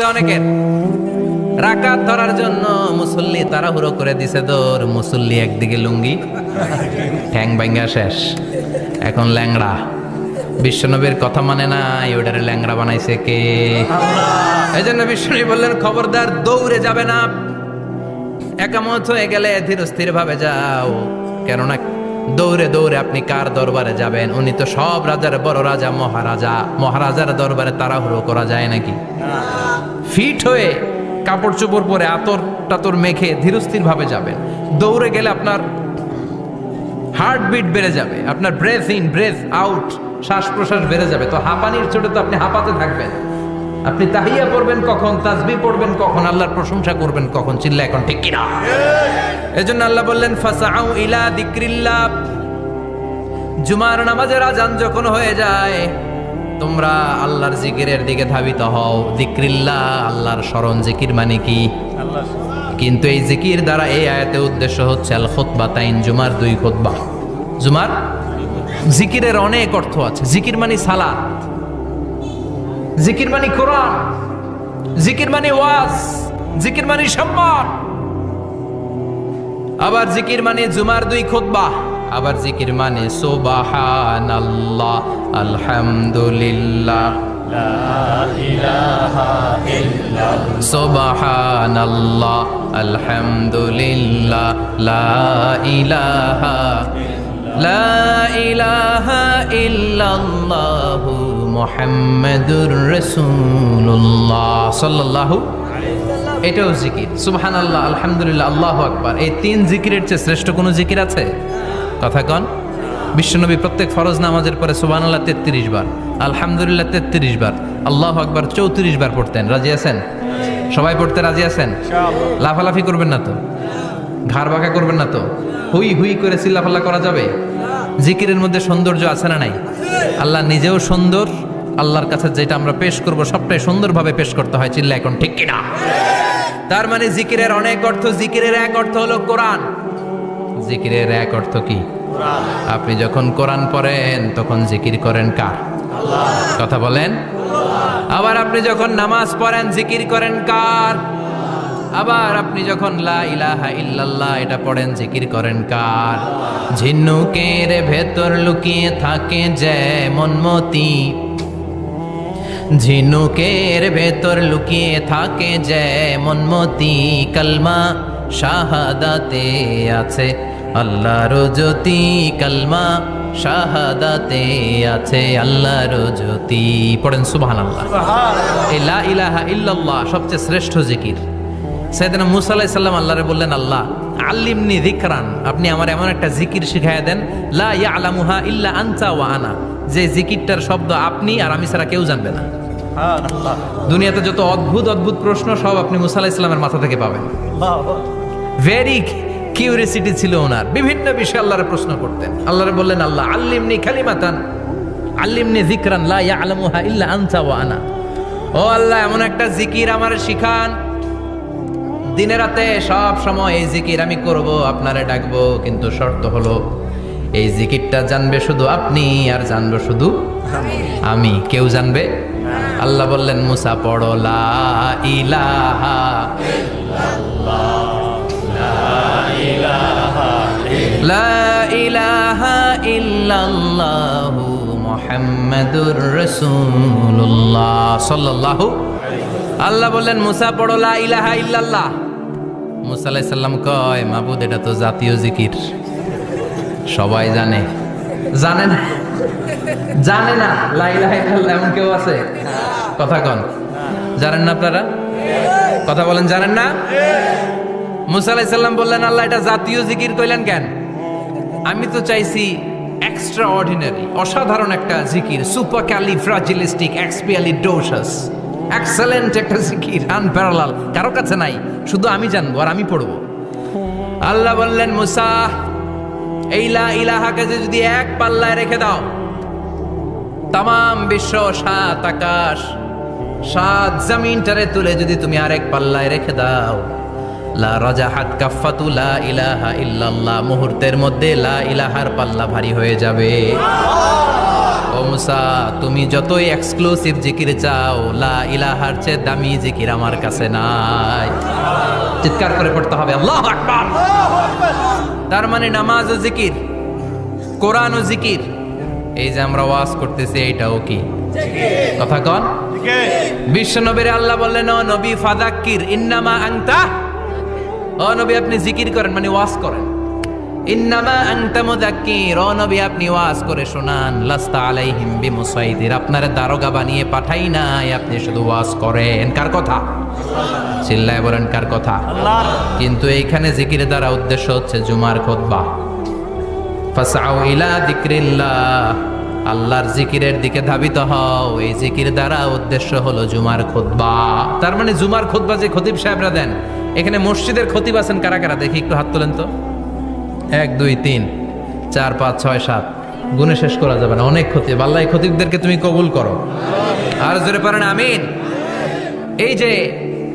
অনেকের রাকাত ধরার জন্য মুসল্লি তাড়াহুড়ো করে দিছে দৌড়, মুসল্লি একদিকে লুঙ্গি, ঠ্যাং ভাঙ্গা শেষ, এখন ল্যাংড়া। বিশ্বনবীর কথা মানে না, ওটারে ল্যাংড়া বানাইছে কে? এই জন্য বিশ্বনবী বললেন, খবরদার দৌড়ে যাবে না, একামত হয়ে গেলে ধীর স্থির ভাবে যাও। কেননা দৌড়ে দৌড়ে আপনি কার দরবারে যাবেন? উনি তো সব রাজার বড় রাজা, মহারাজা। মহারাজার দরবারে তাড়াহুড়ো করা যায় নাকি? ফিট হয়ে কাপড় চোপড় পরে আতর টাতর মেখে ধীরস্থির ভাবে যাবেন। দৌড়ে গেলে আপনার হার্টবিট বেড়ে যাবে, আপনার ব্রেথ ইন ব্রেথ আউট, শ্বাস প্রশ্বাস বেড়ে যাবে। তো হাঁপানির চোটে তো আপনি হাঁপাতে থাকবেন। আপনি তাহিয়া পড়বেন কখন, তাসবিহ পড়বেন কখন, আল্লাহর প্রশংসা করবেন কখন? চিল্লা এখন ঠিক কিনা? এজন্য আল্লাহ বললেন, ফাসাউ ইলা যিকরিল্লাহ। জুমার নামাজের আজান যখন হয়ে যায়, তোমরা আল্লাহর জিকিরের দিকে ধাবিত হও। যিকরিল্লাহ, আল্লাহর স্মরণ। জিকির মানে কি? কিন্তু এই জিকির দ্বারা এই আয়াতে উদ্দেশ্য হচ্ছে আল খুতবাতাইন, জুমার দুই খুতবা। জুমার জিকিরের অনেক অর্থ আছে। জিকির মানে সালাত, জিকির মানে কোরআন, জিকির মানে ওয়াজ, জিকির মানে সম্মান। আবার জিকির মানে জুমার দুই খুতবা। আবার জিকির মানে সুবহানাল্লাহ, আলহামদুলিল্লাহ, লা ইলাহা ইল্লাল্লাহ, সুবহানাল্লাহ, আলহামদুলিল্লাহ, লা ইলাহা ইল্লাল্লাহ, মুহাম্মাদুর রাসূলুল্লাহ সাল্লাল্লাহু। এটাও জিকির। সুবহানাল্লাহ, আলহামদুলিল্লাহ, আল্লাহু আকবার। এই তিন জিকিরের চেয়ে শ্রেষ্ঠ কোনো জিকির আছে? কথা কন। বিশ্বনবী প্রত্যেক ফরজ নামাজের পরে সুবহানাল্লাহ 33 বার, আলহামদুলিল্লাহ 33 বার, আল্লাহু আকবার 34 বার পড়তেন। রাজি আছেন? সবাই পড়তে রাজি আছেন? লাফালাফি করবেন না তো? ঘাড় বাঁকা করবেন না তো? হুই হুই করে চিল্লাফাল্লা করা যাবে? জিকিরের মধ্যে সৌন্দর্য আছে না নাই? আল্লাহ নিজেও সুন্দর। আল্লাহর কাছে যেটা আমরা পেশ করব সবটাই সুন্দরভাবে পেশ করতে হয়। চিল্লা এখন ঠিক কিনা? তার মানে জিকিরের অনেক অর্থ। জিকিরের এক অর্থ হলো কোরআন। জিকিরের এক অর্থ কি? আপনি যখন কোরআন পড়েন তখন জিকির করেন কার? কথা বলেন। আবার আপনি যখন নামাজ পড়েন জিকির করেন কার? আবার আপনি যখন লা ইলাহা ইল্লাল্লাহ এটা পড়েন জিকির করেন কার? ঝিনুকের ভেতর লুকিয়ে থাকে যেমন মতি, ঝিনুকের ভেতর লুকিয়ে থাকে যেমন মতি, কালমা শাহাদাতে আছে আল্লাহর জ্যোতি, কালমা শাহাদাতে আছে আল্লাহর জ্যোতি। পড়েন সুবহানাল্লাহ। এই লা ইলাহা ইল্লাল্লাহ সবচেয়ে শ্রেষ্ঠ জিকির। সাইয়েদনা মুসা আলাইহিস সালাম আল্লাহরে বললেন, আল্লাহ আল্লিমনি যিকরান, আপনি আমার এমন একটা জিকির শিখাইয়া দেন, লা ইয়ালামুহা ইল্লা আনতা ওয়া আনা, যে জিকিরটার শব্দ আপনি আর আমি ছাড়া কেউ জানবে না। দুনিয়াতে যত অদ্ভুত অদ্ভুত প্রশ্ন সব আপনি মুসা আলাইহিস সালামের মাথা থেকে পাবেন। ভেরি কিউরিয়াসিটি ছিল ওনার, বিভিন্ন বিষয়ে আল্লাহরে প্রশ্ন করতেন। আল্লাহরে বললেন, আল্লাহ আল্লিমনি কালিমাতান, আল্লিমনি যিকরান লা ইয়ালামুহা ইল্লা আনতা ওয়া আনা। ও আল্লাহ, এমন একটা জিকির আমার শিখান, দিনে রাতে সব সময় এই জিকির আমি করব, আপনারে ডাকবো, কিন্তু শর্ত হলো এই জিকিরটা জানবে শুধু আপনি আর জানবো শুধু আমি, কেউ জানবে। আল্লাহ বললেন, মুসা পড়ো লা ইলাহা ইল্লাল্লাহ, লা ইলাহা ইল্লাল্লাহ, মুহাম্মাদুর রাসূলুল্লাহ সাল্লাল্লাহু। আল্লাহ বললেন, মুসা পড়ো লা ইলাহা ইল্লাল্লাহ। মুসা আলাইহিস সালাম কয়, মাবুদ এটা তো জাতীয় জিকির, সবাই জানে। জানে না? জানে না লা ইলাহা ইল্লাল্লাহ এমন কেউ আছে? কথা কন। জানেন না আপনারা? কথা বলেন, জানেন না? মুসা আলাইহিস সালাম বললেন, আল্লাহ এটা জাতীয় জিকির কইলেন কেন? আমি তো চাইছি এক্সট্রা অর্ডিনারি, অসাধারণ একটা জিকির, সুপারক্যালিফ্রাজিলিস্টিক এক্সপিয়ালিডোসাস, এক্সেলেন্ট একটা জিকির, আনপ্যারালাল, কারো কাছে নাই, শুধু আমি জানবো আর আমি পড়বো। আল্লাহ বললেন, মুসা এই লা ইলাহাকে যদি এক পাল্লায় রেখে দাও, তামাম বিশ্ব, 7 আকাশ, 7 জমিনটারে তুলে যদি তুমি আরেক পাল্লায় রেখে দাও, লা রাজাহাত কাফাতু লা ইলাহা ইল্লাল্লাহ, মুহূর্তের মধ্যে লা ইলাহার পাল্লা ভারী হয়ে যাবে। ও ও মুসা, তুমি যতই এক্সক্লুসিভ জিকির চাও, লা ইলাহার চেয়ে দামি জিকির আমার কাছে নাই। চিৎকার করে পড়তে হবে আল্লাহু আকবার। তার মানে নামাজ ও জিকির, কোরআন ও জিকির, এই যে আমরা ওয়াজ করতেছি এইটাও কি কথা কন? বিশ্ব নবীর আল্লাহ বললেন, ও নবী ফাযাক্কির ইন্নামা আনতা, ও নবী আপনি জিকির করেন মানে ওয়াজ করেন। ইন্নামা আনতা মুযাক্কির, ও নবী আপনি ওয়াজ করে শোনান। লাস্তা আলাইহিম বিমুসাইদির, আপনারে দারোগা বানিয়ে পাঠাই নাই, আপনি শুধু ওয়াজ করেন। কার কথা? চিল্লায় বলেন কার কথা? আল্লাহর। কিন্তু এইখানে জিকিরের দ্বারা উদ্দেশ্য হচ্ছে জুমার খুতবা। ফাসআউ ইলা যিকরিল্লাহ, আল্লাহর জিকিরের দিকে ধাবিত হও। এই জিকির দ্বারা উদ্দেশ্য হলো জুমার খুতবা। তার মানে জুমার খুতবা যে খতিব সাহেবরা দেন, এখানে মসজিদের খতিব আছেন কারা কারা দেখি একটু হাত তোলেন তো। 1 2 3 4 5 6 7, গুণে শেষ করা যাবে না, অনেক খতিব। আল্লাহ এই খতিবদেরকে তুমি কবুল করো, আর জোরে পারেন আমিন। এই যে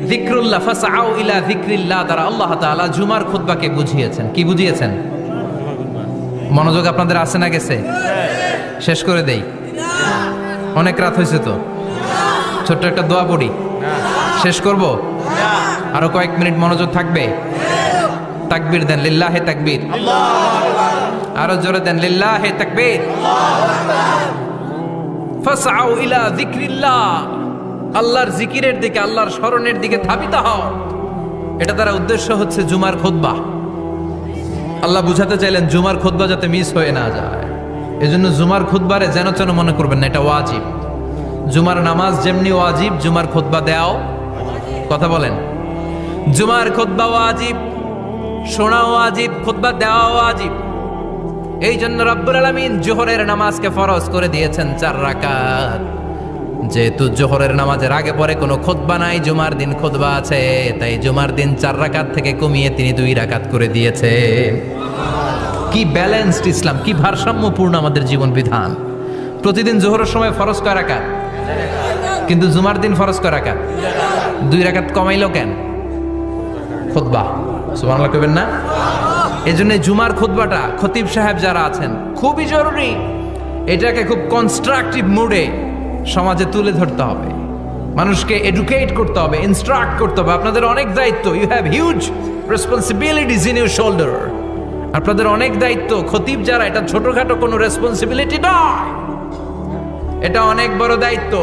যিকরুল্লাহ, ফাসআউ ইলা যিকরিল্লাহ দ্বারা আল্লাহ তাআলা জুমার খুতবাকে বুঝিয়েছেন। কি বুঝিয়েছেন? মনোযোগ আপনাদের আছে না গেছে? শেষ করে দেই, অনেক রাত হয়েছে তো। ছোট্ট একটা দোয়া পড়ি, শেষ করব। আরো কয়েক মিনিট মনোযোগ থাকবে। তাকবীর দেন, লিল্লাহে তাকবীর। আরো জোরে দেন, লিল্লাহে তাকবীর। ফাসআউ ইলা যিকরিল্লাহ, আল্লাহর জিকিরের দিকে, আল্লাহর স্মরণের দিকে ধাবিত হও। এটা দ্বারা উদ্দেশ্য হচ্ছে জুমার খুতবা। আল্লাহ বুঝাতে চাইলেন জুমার খুতবা যাতে মিস হয়ে না যায়। এজন্য জুমার খুতবারে যেন তেন মনে করবেন না, এটা ওয়াজিব। জুমার নামাজ যেমনি ওয়াজিব, জুমার খুতবা দেওয়াও কথা বলেন। জুমার খুতবা ওয়াজিব, শোনা ওয়াজিব, খুতবা দেওয়া ওয়াজিব। এই জন্য রব্বুল আলামিন জোহরের নামাজকে ফরজ করে দিয়েছেন 4 রাকাত। যেহেতু জোহরের নামাজের আগে পরে কোনো খুতবা নাই, জুমার দিন খুতবা আছে, তাই জুমার দিন 4 রাকাত থেকে কমিয়ে তিনি 2 রাকাত করে দিয়েছে। কি ব্যালেন্সড ইসলাম, কি ভারসাম্যপূর্ণ আমাদের জীবন বিধান। প্রতিদিন জোহরের সময় ফরজ কয় রাকাত, কিন্তু জুমার দিন ফরজ কয় রাকাত? 2 রাকাত কমাইলো কেন? খুতবা। সুবহানাল্লাহ কইবেন না? এজন্য জুমার খুতবাটা খতিব সাহেব যারা আছেন খুবই জরুরি। এটাকে খুব কনস্ট্রাকটিভ মুডে সমাজে তুলে ধরতে হবে, মানুষকে এডুকেট করতে হবে, ইনস্ট্রাক্ট করতে হবে। আপনাদের অনেক দায়িত্ব, you have huge responsibilities in your shoulder. আপনাদের অনেক দায়িত্ব। খতিব যারা, এটা ছোটখাটো কোনো রেসপন্সিবিলিটি নয়, এটা অনেক বড় দায়িত্ব।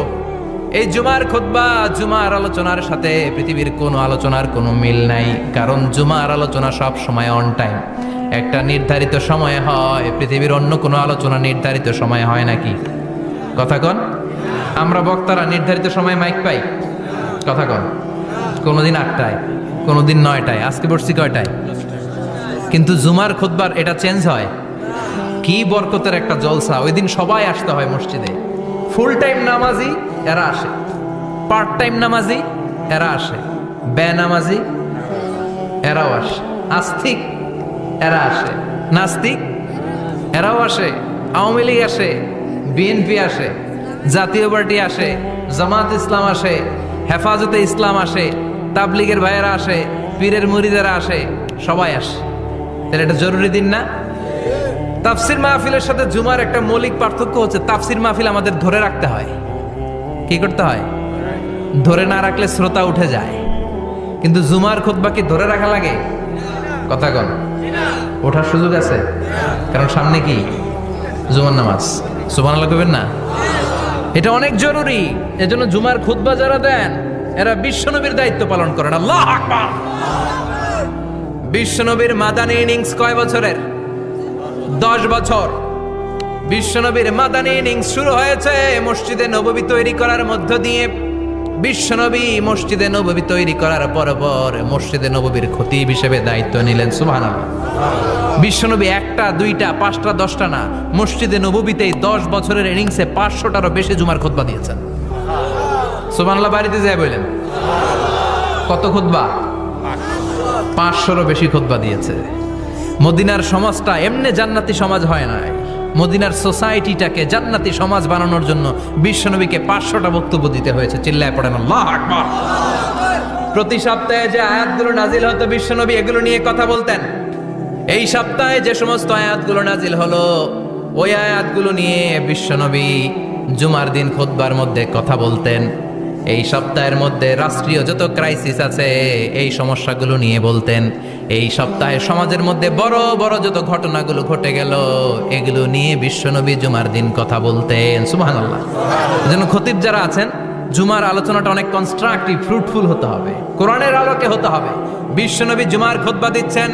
এই জুমার খুতবা, জুমার আলোচনার সাথে পৃথিবীর কোনো আলোচনার কোনো মিল নাই। কারণ জুমার আলোচনা সব সময় অন টাইম, একটা নির্ধারিত সময়ে হয়। পৃথিবীর অন্য কোনো আলোচনা নির্ধারিত সময়ে হয় নাকি? কথা কন। আমরা বক্তারা নির্ধারিত সময়ে মাইক পাই, কথা কন। কোনোদিন 8টায়, কোনোদিন 9টায়, আজকে বসছি কয়টায়? কিন্তু জুমার খুতবার এটা চেঞ্জ হয়। কি বরকতের একটা জলসা! ওই দিন সবাই আসতে হয় মসজিদে। ফুল টাইম নামাজি এরা আসে, পার্ট টাইম নামাজি এরা আসে, বেনামাজি এরাও আসে, আস্তিক এরা আসে, নাস্তিক এরাও আসে, আওয়ামী লীগ আসে, বিএনপি আসে, জাতীয় পার্টি আসে, জামাত ইসলাম আসে, হেফাজতে ইসলাম আসে, তাবলিগের ভাইয়েরা আসে, পীরের মুরিদেরা আসে, সবাই আসে। তাহলে এটা জরুরি দিন না? তাফসির মাহফিলের সাথে জুমার একটা মৌলিক পার্থক্য হচ্ছে, তাফসির মাহফিল আমাদের ধরে রাখতে হয়। কি করতে হয়? ধরে না রাখলে শ্রোতা উঠে যায়। কিন্তু জুমার খুতবা কি ধরে রাখা লাগে? কথা কন। ওঠার সুযোগ আছে, কারণ সামনে কি জুমার নামাজ। সুবহানাল্লাহ কইবেন না? এটা অনেক জরুরি। এজন্য জুমার খুতবা যারা দেন এরা বিশ্বনবীর দায়িত্ব পালন করেন। আল্লাহু আকবার। বিশ্বনবীর মাদানী ইনিংস কয় বছরের? 10 বছর। বিশ্বনবীর মাদানী ইনিংস শুরু হয়েছে মসজিদে নববী তৈরি করার মধ্য দিয়ে। বিশ্বনবী মসজিদে নববী তৈরি করার পর মসজিদে নববীর খতিব হিসেবে দায়িত্ব নিলেন। সুবহানাল্লাহ। বিশ্বনবী 1টা 2টা 5টা 10টা না, মসজিদে নববীতেই 10 বছরের ইনিংসে 500টারও বেশি জুমার খুতবা দিয়েছেন। সুবহানাল্লাহ। বাড়িতে যায় বললেন কত খুতবা? 500রও বেশি খুতবা দিয়েছে। মদিনার সমাজটা এমনি জান্নাতি সমাজ হয় নাই। মদিনার সোসাইটিটাকে জান্নাতি সমাজ বানানোর জন্য বিশ্বনবীকে 500টা বক্তব্য দিতে হয়েছে। চিল্লায় পড়েন আল্লাহু আকবার। প্রতি সপ্তাহে যে আয়াতগুলো নাজিল হতো বিশ্বনবী এগুলো নিয়ে কথা বলতেন। এই সপ্তাহে যে সমস্ত আয়াতগুলো নাজিল হলো ওই আয়াতগুলো নিয়ে বিশ্বনবী জুমার দিন খুতবার মধ্যে কথা বলতেন। এই সপ্তাহের মধ্যে রাষ্ট্রীয় যত ক্রাইসিস আছে এই সমস্যাগুলো নিয়ে বলতেন। এই সপ্তাহে সমাজের মধ্যে বড় বড় যত ঘটনাগুলো ঘটে গেল এগুলো নিয়ে বিশ্বনবী জুমার দিন কথা বলতেন। সুবহানাল্লাহ। এজন্য খতিব যারা আছেন, জুমার আলোচনাটা অনেক কনস্ট্রাকটিভ, ফ্রুটফুল হতে হবে, কোরআনের আলোকে হতে হবে। বিশ্বনবী জুমার খুতবা দিচ্ছেন,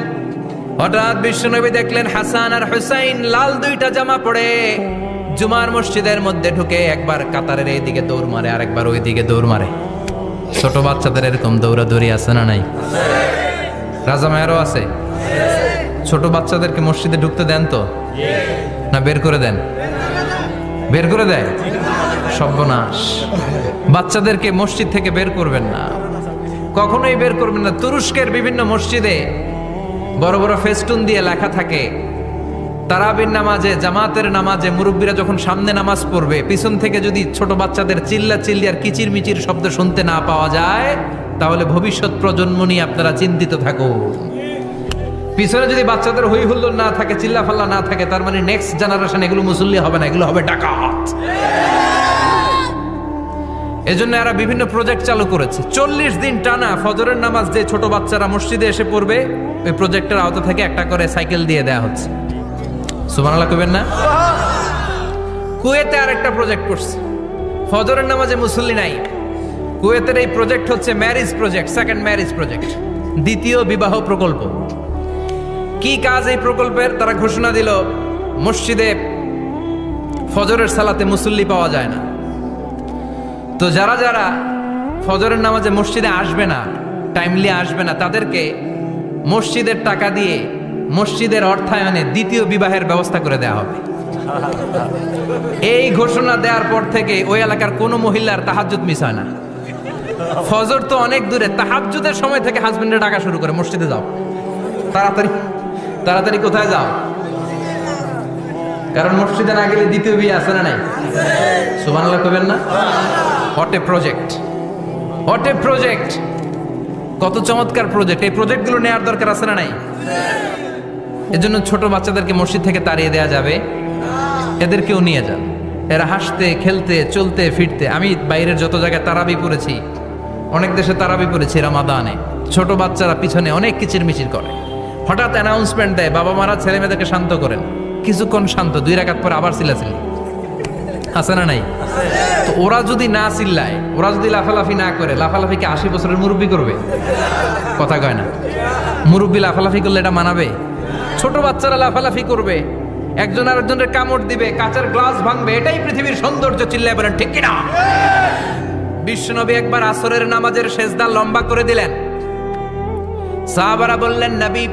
হঠাৎ বিশ্বনবী দেখলেন হাসান আর হুসাইন লাল দুইটা জামা পরে জুমার মসজিদের মধ্যে ঢুকে একবার কাতারের এইদিকে দৌড় মারে, আরেকবার ওই দিকে দৌড় মারে। ছোট বাচ্চাদের এরকম দৌড়াদৌড়ি আছে না নাই? রাজা মায়েরও আছে। ছোট বাচ্চাদেরকে মসজিদে ঢুকতে দেন তো না বের করে দেন? বের করে দেয়। সর্বনাশ। বাচ্চাদেরকে মসজিদ থেকে বের করবেন না, কখনোই বের করবেন না। তুরস্কের বিভিন্ন মসজিদে বড় বড় ফেস্টুন দিয়ে লেখা থাকে, তারাবির নামাজে, জামাতের নামাজে মুরব্বীরা যখন সামনে নামাজ পড়বে, পিছন থেকে যদি ছোট বাচ্চাদের চিল্লা চিল্লি আর কিচির মিচির শব্দ শুনতে না পাওয়া যায় তাহলে ভবিষ্যৎ প্রজন্ম নিয়ে আপনারা চিন্তিত থাকুন। পিছনে যদি বাচ্চাদের হই হুল্লোড় না থাকে, চিল্লা ফাল্লা না থাকে, তার মানে নেক্সট জেনারেশন এগুলো মুসল্লি হবে না, এগুলো হবে ডাকাত। এজন্য এরা বিভিন্ন প্রজেক্ট চালু করেছে। 40 দিন টানা ফজরের নামাজ যে ছোট বাচ্চারা মসজিদে এসে পড়বে, ওই প্রজেক্টের আওতা থেকে একটা করে সাইকেল দিয়ে দেয়া হচ্ছে। সুবহানাল্লাহ কইবেন না? কুয়েতে আরেকটা প্রজেক্ট করছে, ফজরের নামাজে মুসল্লি নাই। কুয়েতের এই প্রজেক্ট হচ্ছে marriage project, second marriage project, দ্বিতীয় বিবাহ প্রকল্প। কি কাজ এই প্রকল্পের? তারা ঘোষণা দিল মসজিদে ফজরের সালাতে মুসল্লি পাওয়া যায় না, তো যারা যারা ফজরের নামাজে মসজিদে আসবে না, টাইমলি আসবে না, তাদেরকে মসজিদের টাকা দিয়ে মসজিদের অর্থায়নে দ্বিতীয় বিবাহের ব্যবস্থা করে দেওয়া হবে। এই ঘোষণা দেওয়ার পর থেকে ওই এলাকার কোনো মহিলার তাহাজ্জুদ মিস হয় না। ফজর তো অনেক দূরে, তাহাজ্জুদের সময় থেকে হাজবেন্ডের ডাকা শুরু করে, মসজিদে যাও, তাড়াতাড়ি তাড়াতাড়ি। কোথায় যাও? কারণ মসজিদে না গেলে দ্বিতীয় বিয়ে আছে না নাই? সুবহানাল্লাহ কইবেন না? What a project, what a project, কত চমৎকার প্রজেক্ট। এই প্রজেক্টগুলো নেওয়ার দরকার আছে না নাই? এজন্য ছোট বাচ্চাদেরকে মসজিদ থেকে তাড়িয়ে দেওয়া যাবে, এদেরকেও নিয়ে যান। এরা হাসতে খেলতে চলতে ফিরতে, আমি বাইরের যত জায়গায় তারাবি পড়েছি, অনেক দেশে তারাবি পড়েছি রামাদানে, ছোট বাচ্চারা পিছনে অনেক কিচিরমিচির করে। হঠাৎ অ্যানাউন্সমেন্ট দেয়, বাবা মারা ছেলে মেয়েদেরকে শান্ত করেন। কিছুক্ষণ শান্ত, 2 রাকাত পরে আবার চিল্লাচিল্লি, আছে না নাই? তো ওরা যদি না চিল্লায়, ওরা যদি লাফালাফি না করে, লাফালাফি কি 80 বছরের মুরব্বী করবে? কথা কয় না। মুরব্বী লাফালাফি করলে এটা মানাবে? ছোট বাচ্চারা লাফালাফি করবে, একজন আরেকজনের কামড় দিবে, কাঁচের গ্লাস ভাঙবে, এটাই পৃথিবীর সৌন্দর্য। চিল্লায় বলেন ঠিক কিনা? বিশ্বনবী একবার আসরের নামাজের সেজদা লম্বা করে দিলেন। সাহাবারা বললেন, নবী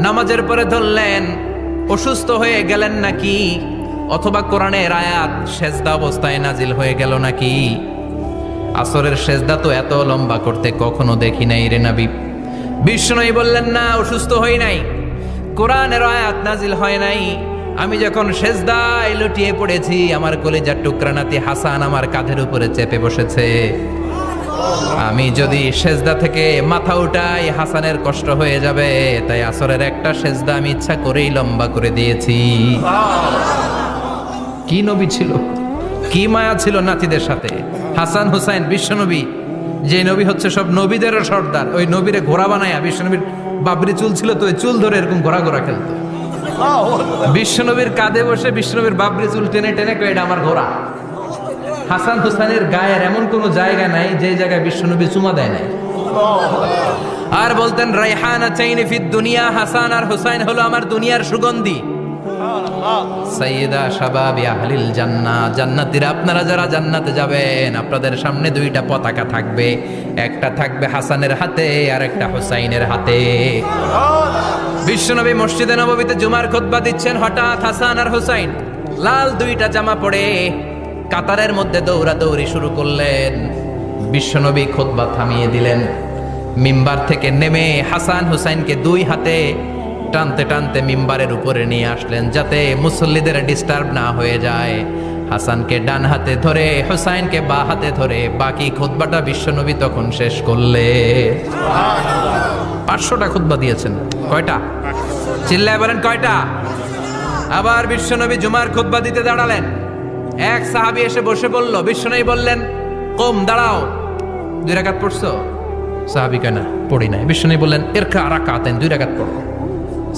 নামাজের পরে ধরলেন, অসুস্থ হয়ে গেলেন নাকি? অথবা কোরআনের আয়াত সেজদা অবস্থায় নাজিল হয়ে গেল নাকি? আসরের সেজদা তো এত লম্বা করতে কখনো দেখি নাই রে নবী। বিশ্বনবী বললেন, না, অসুস্থ হই নাই, কোরআনের আয়াত নাজিল হয় নাই। আমি যখন সেজদায় লুটিয়ে পড়েছি, আমার কলিজার টুকরা নাতি হাসান আমার কাঁধের উপরে চেপে বসেছে। আমি যদি সেজদা থেকে মাথা উঠাই হাসানের কষ্ট হয়ে যাবে, তাই আসরের একটা সেজদা আমি ইচ্ছা করেই লম্বা করে দিয়েছি। কি নবী ছিল, কি মায়া ছিল নাতিদের সাথে। হাসান হুসাইন, বিশ্বনবী যে নবী হচ্ছে সব নবীদেরও সর্দার, ওই নবীরে ঘোড়া বানায়া, বিশ্বনবীর বাবরি চুল ছিল তো, ওই চুল ধরে এরকম ঘোড়া ঘোড়া খেলতো। বিশ্বনবীর কাঁধে বসে বিশ্বনবীর বাবরি চুল টেনে টেনে কয়ে, এটা আমার ঘোড়া। হাসান হুসাইনের গায়ের এমন কোন জায়গা নাই যে জায়গায় বিশ্বনবী চুমা দেয় নাই। আর বলতেন, রাইহানাতাইনি ফিদ দুনিয়া, হাসান আর হুসাইন হলো আমার দুনিয়ার সুগন্ধি। সাইয়্যিদা শাবাবি আহলিল জান্নাহ, জান্নাতীরা আপনারা যারা জান্নাতে যাবেন, আপনাদের সামনে 2টা পতাকা থাকবে, একটা থাকবে হাসানের হাতে আর একটা হুসাইনের হাতে। বিশ্বনবী মসজিদে নববীতে জুমার খুতবা দিচ্ছেন, হঠাৎ হাসান আর হুসাইন লাল 2টা জামা পরে কাতারের মধ্যে দৌড়াদৌড়ি শুরু করলেন। বিশ্বনবী খুতবা থামিয়ে দিলেন, মিম্বার থেকে নেমে হাসান হুসাইনকে 2 হাতে টানতে টানতে মিম্বারের উপরে নিয়ে আসলেন, যাতে মুসল্লিদের ডিস্টার্ব না হয়ে যায়। হাসানকে ডান হাতে ধরে, হুসাইনকে বা হাতে ধরে বাকি খুতবাটা বিশ্বনবী তখন শেষ করলে। 500টা খুতবা দিয়েছেন। কয়টা? চিল্লায় বলেন কয়টা? আবার বিশ্বনবী জুমার খুতবা দিতে দাঁড়ালেন। এক সাহাবী এসে বসে বলল, বিশ্বনবী বললেন, কম, দাঁড়াও, 2 রাকাত পড়ছো? সাহাবী কেন পড়ি নাই। বিশ্বনবী বললেন, ইরকা রাকাতান, 2 রাকাত পড়ো।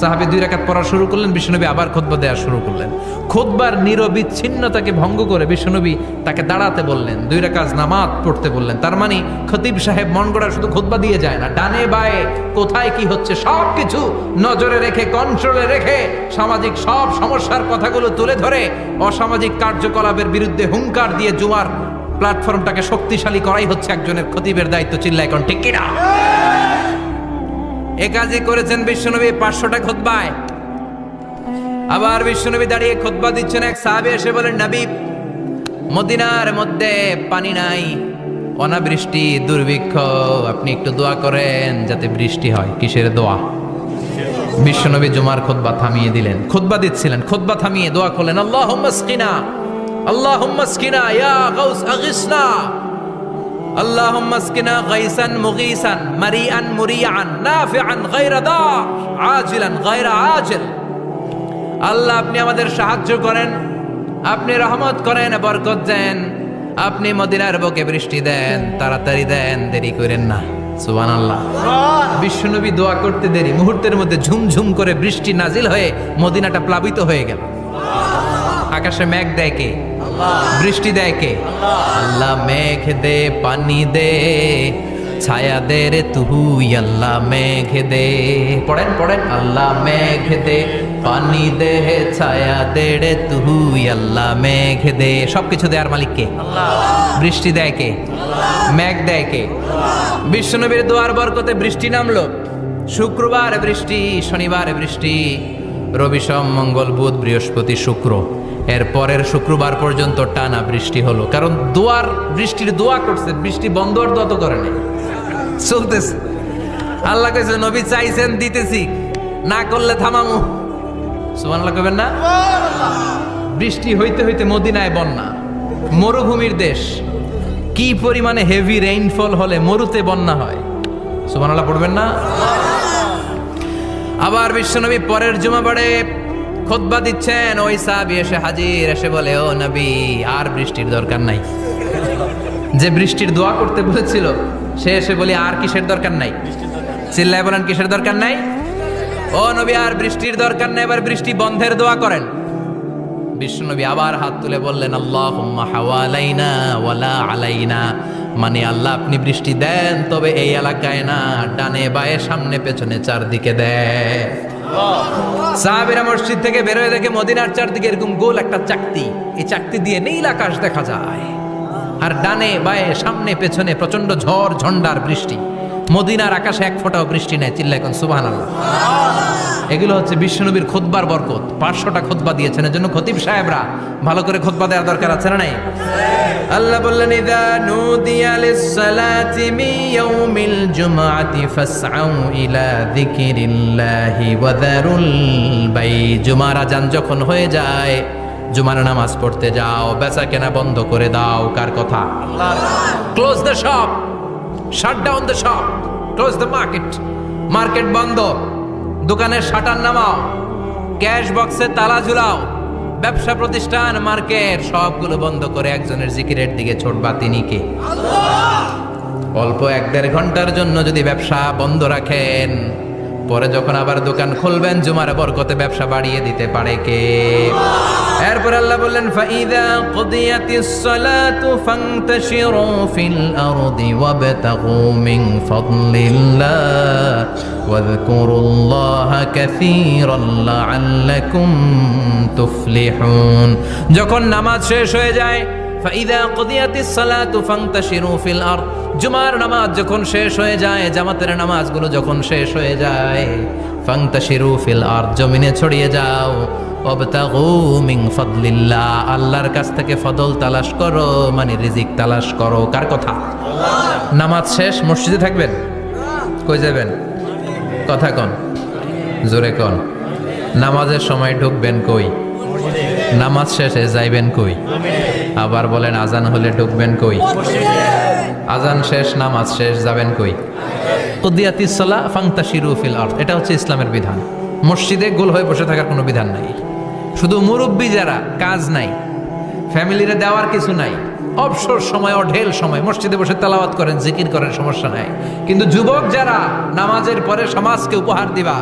সাহাবী 2 রাকাত পড়া শুরু করলেন। বিশ্বনবী আবার খুতবা দেওয়া শুরু করলেন। খুতবার নিরবিচ্ছিন্নতাকে ভঙ্গ করে বিশ্বনবী তাকে দাঁড়াতে বললেন, 2 রাকাত নামাজ পড়তে বললেন। তার মানে খতিব সাহেব মন গড়া শুধু খুতবা দিয়ে যায় না, ডানে বায়ে কোথায় কি হচ্ছে সবকিছু নজরে রেখে, কন্ট্রোলে রেখে, সামাজিক সব সমস্যার কথাগুলো তুলে ধরে অসামাজিক কার্যকলাপের বিরুদ্ধে হুঙ্কার দিয়ে জুমার প্ল্যাটফর্মটাকে শক্তিশালী করাই হচ্ছে একজনের খতিবের দায়িত্ব। চিল্লায় কোন ঠিক কিনা? এ কাজই করেছেন বিশ্বনবী 500টা খুতবায়। আবার বিশ্বনবী দাঁড়িয়ে খুতবা দিচ্ছেন। এক সাহাবী এসে বলেন, নবী, মদিনার মধ্যে পানি নাই, অনাবৃষ্টি, দুর্ভিক্ষ, আপনি একটু দোয়া করেন যাতে বৃষ্টি হয়। কিসের দোয়া? বিশ্বনবী জুমার খুতবা থামিয়ে দিলেন। খুতবা দিচ্ছিলেন, খুতবা থামিয়ে দোয়া করলেন, আল্লাহুম্মা স্কিনা, আল্লাহুম্মা স্কিনা ইয়া গাউস আগিসনা, আল্লাহুম্মা আসকিনা গাইসান মুগীসান মারিআন মুরিআন নাফিআন গায়রা দার আজিলান গায়রা আজিল। আল্লাহ, আপনি আমাদের সাহায্য করেন, আপনি রহমত করেন, বরকত দেন, আপনি মদিনার বুকে বৃষ্টি দেন, তাড়াতাড়ি দেন, দেরি করেন না। সুবহানাল্লাহ। বিশ্বনবী দোয়া করতে দেরি, মুহূর্তের মধ্যে ঝুমঝুম করে বৃষ্টি নাজিল হয়ে মদিনাটা প্লাবিত হয়ে গেল। আকাশে মেঘ দেয় কে? বৃষ্টি দেয় কে? আল্লাহ। মেঘ দে, পানি দে, ছায়া দে রে তুই, আল্লাহ মেঘ দে। পড়েন পড়েন, আল্লাহ মেঘ দে, পানি দে, ছায়া দে রে তুই, আল্লাহ মেঘ দে। সবকিছু দেয়ার মালিক কে? বৃষ্টি দেয় কে? মেঘ দেয় কে? বিশ্বনবীর দোয়ার বরকতে বৃষ্টি নামলো। শুক্রবার বৃষ্টি, শনিবার বৃষ্টি, রবি সোম মঙ্গল বুধ বৃহস্পতি শুক্র, এর পরের শুক্রবার পর্যন্ত টানা বৃষ্টি হলো। কারণ দোয়ার, বৃষ্টির দোয়া করছে, বৃষ্টি বন্ধ আর দোয়া তো করে নাই, চলতেছে। আল্লাহ কইছে, নবী চাইছেন দিতেছি, না করলে থামামু। সুবহানাল্লাহ কইবেন না? বৃষ্টি হইতে হইতে মদিনায় বন্যা, মরুভূমির দেশ, কি পরিমাণে হেভি রেইনফল হলে মরুতে বন্যা হয়। সুবহানাল্লাহ পড়বেন না? আবার বিশ্বনবী পরের জুমাবারে খুতবা দিচ্ছেন। ওই সাহাবী এসে হাজির, এসে বলে, ও নবী, আর বৃষ্টির দরকার নাই। যে বৃষ্টির দোয়া করতে বলেছিল সে এসে বলি, আর কিসের দরকার নাই? চিল্লায় বলেন, কিসের দরকার নাই? ও নবী, আর বৃষ্টির দরকার নাই, এবার বৃষ্টি বন্ধের দোয়া করেন। বিশ্বনবী আবার হাত তুলে বললেন, আল্লাহুম্মা হাওয়ালাইনা ওয়ালা আলাইনা, মানে আল্লাহ, আপনি বৃষ্টি দেন, তবে এই এলাকায় না, ডানে বায়ে সামনে পেছনে চারদিকে দেন। সাহাবীরা মসজিদ থেকে বের হয়ে দেখে মদিনার চারদিকে এরকম গোল একটা চাকতি, এই চাকতি দিয়ে নীল আকাশ দেখা যায়, আর ডানে বায়ে সামনে পেছনে প্রচন্ড ঝড় ঝন্ডার বৃষ্টি। মদিনার আকাশে এক ফোঁটাও বৃষ্টি নেই। চিল্লায় এখন সুবহানাল্লাহ। এগুলো হচ্ছে বিশ্বনবীর খুতবার বরকত। 500টা খুতবা দিয়েছেন, এর জন্য খতিব সাহেবরা ভালো করে খুতবা দেওয়ার দরকার আছে না নাই? আল্লাহ বললেন, ইযা নুদিয়া লিস-সালাতি মিন ইয়াউমিল জুমআতি ফাসআউ ইলা যিকিরিল্লাহি ওয়া যারুল বাই। জুমার আযান যখন হয়ে যায়, জুমার নামাজ পড়তে যাও, বেচা কেনা বন্ধ করে দাও। কার কথা? Allah. Close the shop, shut down the shop, close the market. Market বন্ধ, দোকানের শাটার নামাও, ক্যাশ বক্সে তালা ঝুলাও, ব্যবসা প্রতিষ্ঠান, মার্কেট সবগুলো বন্ধ করে একজনের জিকিরের দিকে ছোটবা। তিনি কে? আল্লাহ। অল্প 1-1.5 ঘন্টার জন্য যদি ব্যবসা বন্ধ রাখেন, পরে যখন আবার দোকান খুলবেন, জুমার বরকতে ব্যবসা বাড়িয়ে দিতে পারে কে? এরপর আল্লাহ বললেন, ফাইদা কুদিয়াতিস সালাতু ফান্তাশিরু ফিল আরদি ওয়াবতাগু মিন ফাদলিল্লাহ ওয়াযকুরুল্লাহা কাসীরান লাআল্লাকুম তুফলিহুন। যখন নামাজ শেষ হয়ে যায়, ফাইদা কুদিয়াতিস সালাতু ফান্তাশিরু ফিল আরদ, জুমার নামাজ যখন শেষ হয়ে যায়, জামাতের নামাজগুলো যখন শেষ হয়ে যায়, ফান্তাশিরু ফিল আরদ, জমিনে ছড়িয়ে যাও, ওয়াবতাগু মিন ফাদলিল্লাহ, আল্লাহর কাছ থেকে ফদল তালাশ করো, মানে রিজিক তালাশ করো। কার কথা? আল্লাহ। নামাজ শেষ মসজিদে থাকবেন? কই যাবেন? কথা কন, জোরে কন। নামাজের সময় ঢুকবেন কই? নামাজ শেষে যাইবেন কই? আবার বলেন, আজান হলে ঢুকবেন কই? আজান শেষ, নামাজ শেষ, যাবেন কই? কুদিয়াতিস সালাহ ফান্তাশিরু ফিল আরদ, এটা হচ্ছে ইসলামের বিধান। মসজিদে গোল হয়ে বসে থাকার কোনো বিধান নাই। শুধু মুরব্বী যারা, কাজ নাই, ফ্যামিলিরে দেওয়ার কিছু নাই, অবসর সময় অঢেল সময় মসজিদে বসে তেলাওয়াত করেন, জিকির করেন, সমস্যা নাই। কিন্তু যুবক যারা, নামাজের পরে সমাজকে উপহার দিবা,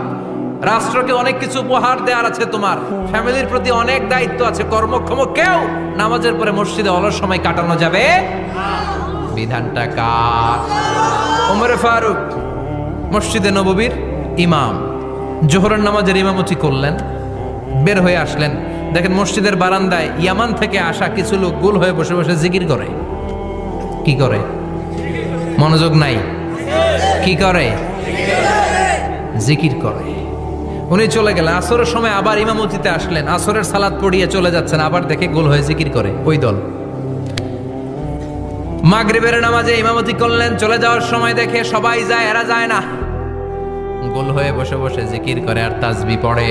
রাষ্ট্রকে অনেক কিছু উপহার দেওয়ার আছে, তোমার ফ্যামিলির প্রতি অনেক দায়িত্ব আছে, কর্মক্ষম কেউ নামাজের পরে মসজিদে অলস সময় কাটানো যাবে। বিধানটা কার? ওমর ফারুক মসজিদে নববীর ইমাম, জোহরের নামাজের ইমামতি করলেন, বের হয়ে আসলেন, দেখেন মসজিদের বারান্দায় ইয়ামান থেকে আসা কিছু লোক গোল হয়ে বসে বসে জিকির করে। কি করে? মনোযোগ নাই। কি করে? জিকির করে। উনি চলে গেলেন, আসরের সময় আবার ইমামতিতে আসলেন, আসরের সালাত পড়িয়ে চলে যাচ্ছেন, আবার দেখে গোল হয়ে জিকির করে ওই দল। মাগরিবের নামাজে ইমামতি করলেন, চলে যাওয়ার সময় দেখে সবাই যায়, এরা যায় না, গোল হয়ে বসে বসে জিকির করে আর তাসবিহ পড়ে।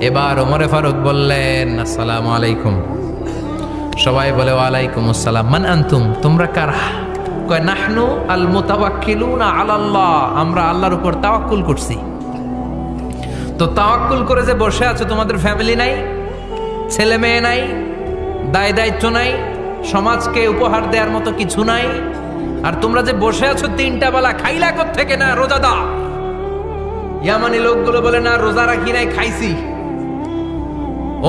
এবার ওমরে ফারুক বললেন, আসসালামু আলাইকুম। সবাই বলে ওয়ালাইকুম আসসালাম। মান আনতুম? তোমরা কারা? কয় নাহনু আল মুতাওয়াক্কিলুনা আলাল্লাহ, আমরা আল্লাহর উপর তাওয়াক্কুল করছি। তো তাওয়াক্কুল করে যে বসে আছো, তোমাদের ফ্যামিলি নাই, ছেলে মেয়ে নাই, দায় দায়িত্ব নাই, সমাজকে উপহার দেওয়ার মতো কিছু নাই, আর তোমরা যে বসে আছো তিনটা বেলা খাইলা কোত্থেকে? না রোজাদার। ইয়ামানি লোকগুলো বলে না রোজা রাখি নাই, খাইছি।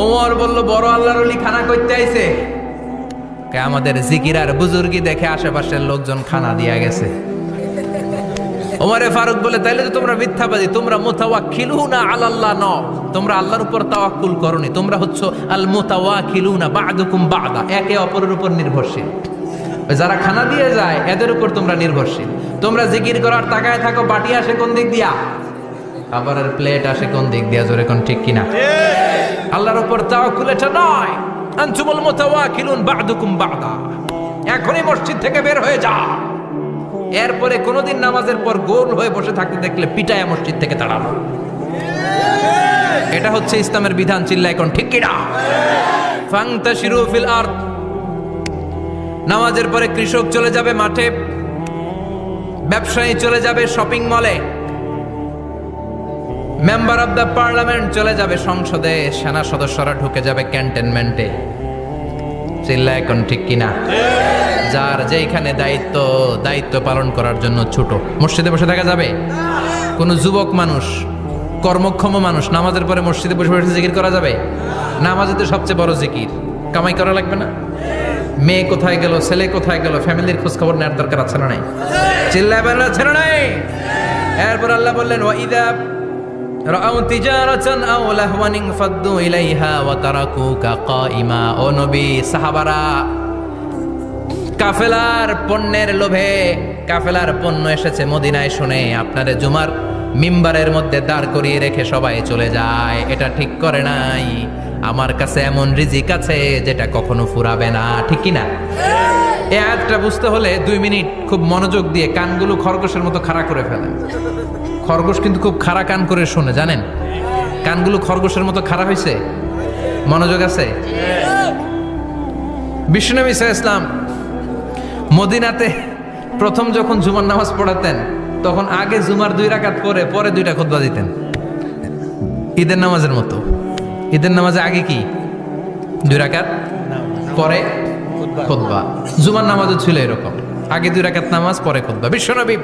ওমর বলল বড় আল্লাহর ওলি খানা করতে আইছে। আমাদের জিকির আর বুজুর্গি দেখে আশেপাশের লোকজন খানা দিয়া গেছে। ওমরে ফারুক বলে তাইলে তো তোমরা মিথ্যাবাদী, তোমরা মুতাওয়াক্কিলুনা আলাল্লাহ ন, তোমরা আল্লাহর উপর তাওয়াক্কুল করনি, তোমরা হচ্ছে আল মুতাওয়াক্কিলুনা বা'দুকুম বা'দা, একে অপরের উপর নির্ভরশীল। যারা খানা দিয়ে যায় এদের উপর তোমরা নির্ভরশীল। তোমরা জিকির করার তাকায় থাকো, বাটি আসে কোন দিক দিয়া, খাবারের প্লেট আসে কোন দিক দিয়া, জোরে কোন ঠিক কিনা? আল্লাহর উপর তাওয়াক্কুল এটা নয়। আনতুমুল মুতাওয়াক্কিলুন বা'দুকুম বা'দা। এখনই মসজিদ থেকে বের হয়ে যা। এরপরে কোনোদিন নামাজের পর গোল হয়ে বসে থাকতে দেখলে পিটায়া মসজিদ থেকে তাড়ানো। এটা হচ্ছে ইসলামের বিধান। চিল্লা এখন ঠিক কিনা? ফান্তাশিরু ফিল আরদ। নামাজের পরে কৃষক চলে যাবে মাঠে, ব্যবসায়ী চলে যাবে শপিং মলে, মেম্বার অব দ্য পার্লামেন্ট চলে যাবে সংসদে, সেনা সদস্যরা ঢুকে যাবে ক্যান্টনমেন্টে। চিল্লা এখন ঠিক কিনা? যার যেখানে দায়িত্ব পালন করার জন্য ছোট, মসজিদে বসে থাকা যাবে? কোন যুবক মানুষ, কর্মক্ষম মানুষ নামাজের পরে মসজিদে বসে বসে জিকির করা যাবে? নামাজে তো সবচেয়ে বড় জিকির। কামাই করা লাগবে না? মেয়ে কোথায় গেল, ছেলে কোথায় গেল, ফ্যামিলির খোঁজ খবর নেওয়ার দরকার আছে না নাই? চিল্লাবেন আছে না নাই? এরপর আল্লাহ বললেন ওয়াইদা রাআউ তিজারাতান আও লাহওয়ান ফাদ্দু ইলাইহা ওয়া তারাকুকা কাইমা। ও নবী, সাহাবারা কাফেলার পণ্যের লোভে, কাফেলার পণ্য এসেছে মদিনায় শুনে আপনারে জুমার মিম্বারের মধ্যে দাঁড় করিয়ে রেখে সবাই চলে যায়। এটা ঠিক করে নাই। আমার কাছে এমন রিজিক আছে যেটা কখনো ফুরাবে না। ঠিক কিনা? এই আয়াতটা বুঝতে হলে 2 মিনিট খুব মনোযোগ দিয়ে কানগুলো খরগোশের মতো খাড়া করে ফেলেন। খরগোশ কিন্তু খুব খাড়া কান করে শোনে, জানেন? কানগুলো খরগোশের মতো খাড়া হয়েছে। মনোযোগ আছে? বিশ্বনবী সাল্লাল্লাহু আলাইহি ওয়াসাল্লাম মদিনাতে প্রথম যখন জুমার নামাজ পড়াতেন, তখন আগে জুমার 2 রাকাত পরে 2টা খুতবা দিতেন, ঈদের নামাজের মতো। ঈদের নামাজে আগে কি 2 রাকাত, পরে খুতবা। জুমার নামাজও ছিল এরকম, আগে 2 রাকাত নামাজ, পরে খুতবা। বিশ্বনবী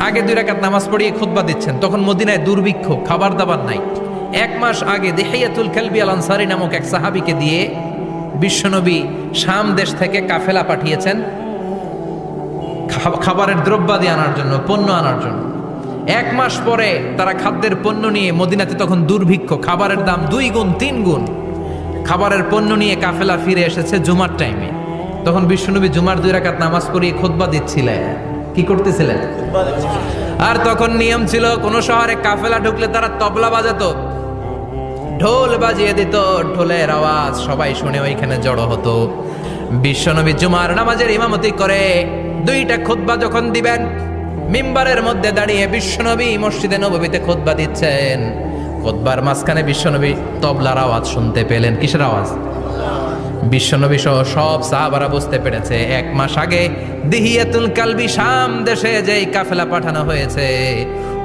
আগে 2 রাকাত নামাজ পড়িয়ে খুতবা দিচ্ছেন। তখন মদিনায় দুর্ভিক্ষ, খাবার দাবার নাই। 1 মাস আগে দিহিয়াতুল কালবি আল আনসারী নামক এক সাহাবীকে দিয়ে বিশ্বনবী শাম দেশ থেকে কাফেলা পাঠিয়েছেন খাবারের দ্রব্যাদি আনার জন্য, পণ্য আনার জন্য। 1 মাস পরে তারা খাদ্যের পণ্য নিয়ে, মদিনাতে তখন দুর্ভিক্ষ, খাবারের দাম 2 গুণ 3 গুণ, খাবারের পণ্য নিয়ে কাফেলা ফিরে এসেছে জুমার টাইমে। তখন বিশ্বনবী জুমার 2 রাকাত নামাজ পড়িয়ে খুতবা দিচ্ছিলেন। কি করতেছিলেন? আর তখন নিয়ম ছিল, কোন শহরে কাফেলা ঢুকলে তারা তবলা বাজাতো, ঢোল বাজিয়ে দিত, ঢোলের আওয়াজ সবাই শুনে ওইখানে জড়ো হতো। বিশ্বনবী জুমার নামাজের ইমামতি করে 2টা খুতবা যখন দিবেন, মিম্বারের মধ্যে দাঁড়িয়ে বিশ্বনবী মসজিদে নববীতে খুতবা দিচ্ছেন। খুতবার মাঝখানে বিশ্বনবী তবলার আওয়াজ শুনতে পেলেন। কিসের আওয়াজ? বিশ্বনবী সহ সব সাহাবারা বুঝতে পেরেছে 1 মাস আগে দিহিয়াতুল কালবি শাম দেশে যেই কাফেলা পাঠানো হয়েছে,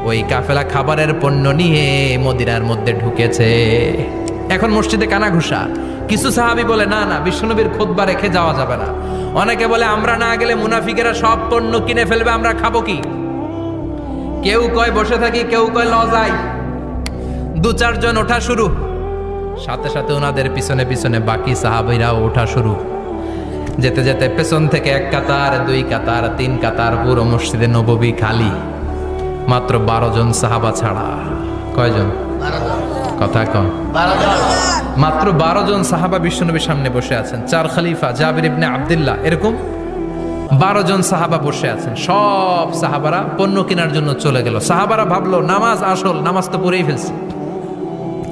ওই কাফেলা খাবারের পণ্য নিয়ে মদিনার মধ্যে ঢুকেছে। এখন মসজিদে কানাঘুষা। কিছু সাহাবী বলে না না, বিশ্বনবীর খুতবা রেখে যাওয়া যাবে না। অনেকে বলে আমরা না গেলে মুনাফিকেরা সব পণ্য কিনে ফেলবে, আমরা খাবো কি? কেউ কয় বসে থাকি, কেউ কয় ল যাই। দু চারজন ওঠা শুরু, সাথে সাথে ওনাদের পিছনে পিছনে বাকি সাহাবীরাও ওঠা শুরু। যেতে যেতে পেছন থেকে 1 কাতার, 2 কাতার, 3 কাতার, পুরো মসজিদে নববী খালি, মাত্র 12 জন সাহাবা ছাড়া। কয়জন? কথা কম। মাত্র 12 জন সাহাবা বিশ্বনবীর সামনে বসে আছেন। 4 খলিফা, জাবির ইবনে আব্দুল্লাহ, এরকম 12 জন সাহাবা বসে আছেন। সব সাহাবারা পণ্য কেনার জন্য চলে গেল। সাহাবারা ভাবলো নামাজ আসল, নামাজ তো পড়েই ফেলছি,